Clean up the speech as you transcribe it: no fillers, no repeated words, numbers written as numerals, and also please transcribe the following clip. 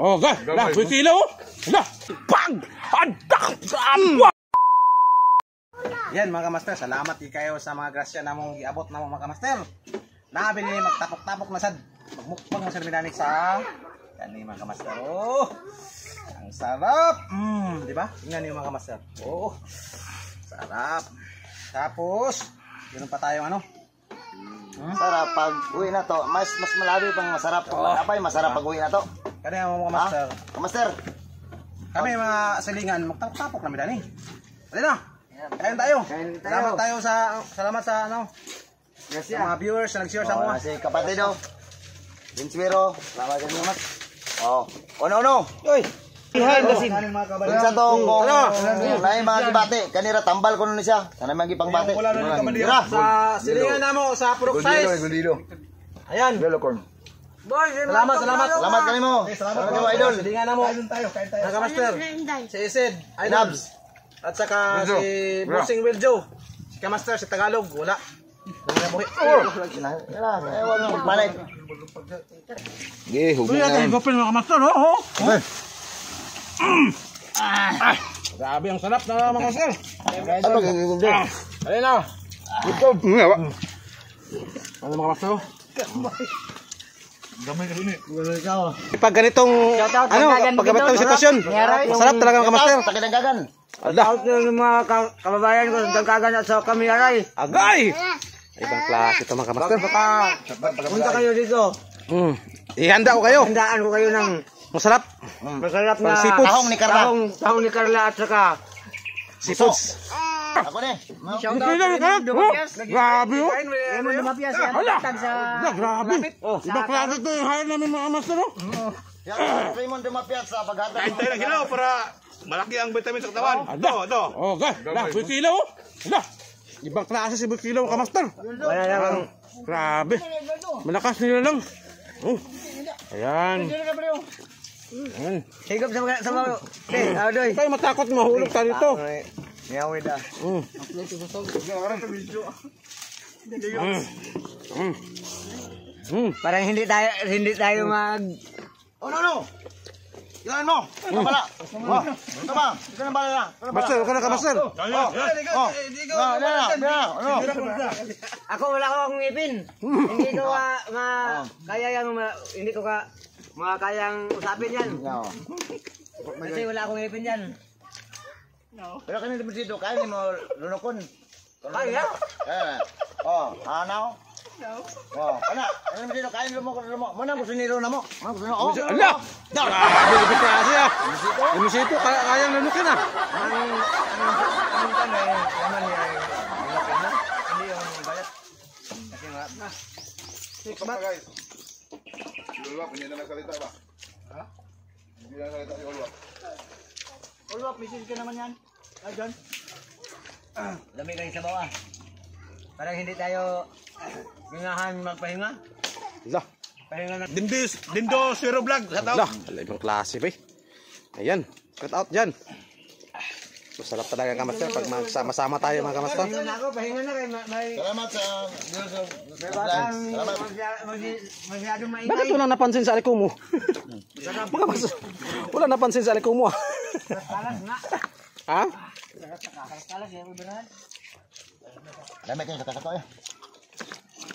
Oh, gas. Lah, berkilo. Lah, bang. Adak. Yan mga kamaster, salamat kayo sa mga grasya namong giabot namo mga kamaster. Nabi ni magtapok-tapok na sad. Magmukbang na sad minanik sa kani mga kamaster. Oh. Ang sarap. Di ba? Tingnan niyo mga kamaster. Oh. Sarap. Tapos, ganoon pa tayong ano? Sarap pag uwi na to. Mas malabi pang masarap. Apay masarap pag uwi na to. Kani mga kamaster. Kamaster. Kami mga silingan magtapok-tapok na midani. Dali na. Kain tayo. Salamat sa ano. Sa mga viewers na nag-share sa mga. Si kapatido. Vinswero. Salamat din naman. Oh. Ono. Uy. Behind the scene. Sa tong kung naay mga gibate, kanira tambal ko nun siya. Sana mga gipangbate. Sa silingan namo sa Purok Size. Ayan. Boy, salamat. Salamat kanimo. Salamat kayo idol. Silingan namo. Mga kamaster. Si Isid, Nabs. At saka si Bossing Will Joe. Si Kamaster si Tagalog, wala. Magpalit. Gopin mga kamaster, oh. Grabe ang sarap na mga kamaster. Alin na. Ano mga kamaster? Gamay ka rin eh. Pag ganitong pag ganitong sitwasyon, masarap talaga mga kamaster. Takidanggagan. Out ng mga kababayan ko sa Dangkagan at sa Kamiaray. Agay! Ibang klase ito mga kamaster. Punta kayo dito. Ihanda ko kayo. Handaan ko kayo ng masarap na Tahong ni Carla. Tahong ni Carla at saka seafoods. Ako ni. Grabe oh. Lemon Dumapias yan. Grabe. Ibang klase ito yung hire namin mga kamaster. Raymond Dumapias sa paghata. Kain tayo ng hilaw para malaki ang vitamin sa katawan. Ito. Oh, gas. Lah, berkilo. Lah. Ibang klase si berkilo mga kamaster. Wala lang. Grabe. Malakas nila lang. Ayan. Higop sa mga Adoy. Tayo matakot mahulog tayo dito. Ngawid ah. Parang hindi tayo mag No. Yan mo. Bala. Ito ba? Ito na bala na. Master, ka na ka master. Ako wala akong ngipin. Hindi ko kaya hindi ko kayang usapin yan. Kasi wala akong ngipin yan. Pero kanina dito kaya mo lunokon. Kaya? Ano? Ana, ano dito kain mo Mana gusto nilo na mo? Mana gusto mo? Ala! Grabe yung klase ah. Yung misito kayang lunukin ah. Ang tanay, naman niya hindi yung balat. Kasi marap na. Guys. Ulwak, hindi na nagsalita ba? Ha? Hindi na nagsalita si Ulwak. Ulwak, message ka naman yan. Ay, John. Lamig kayo sa bawah. Parang hindi tayo gingahan magpahinga. Lah. Pahinga na. Dindo Zero Vlog. Lah, ibang klase ba eh. Ayan, cut out dyan. Masarap talaga kamaster pag magsama-sama tayo mga kamaster. Pahinga na ako, pahinga na kayo. Salamat sa May batang masyadong maingay. Bakit walang napansin sa aliko mo? Mga kamaster, walang napansin sa aliko mo ah. Kalas nga. Ha? Kalas, yung ibanahan. Dami kayo kata-kata ya.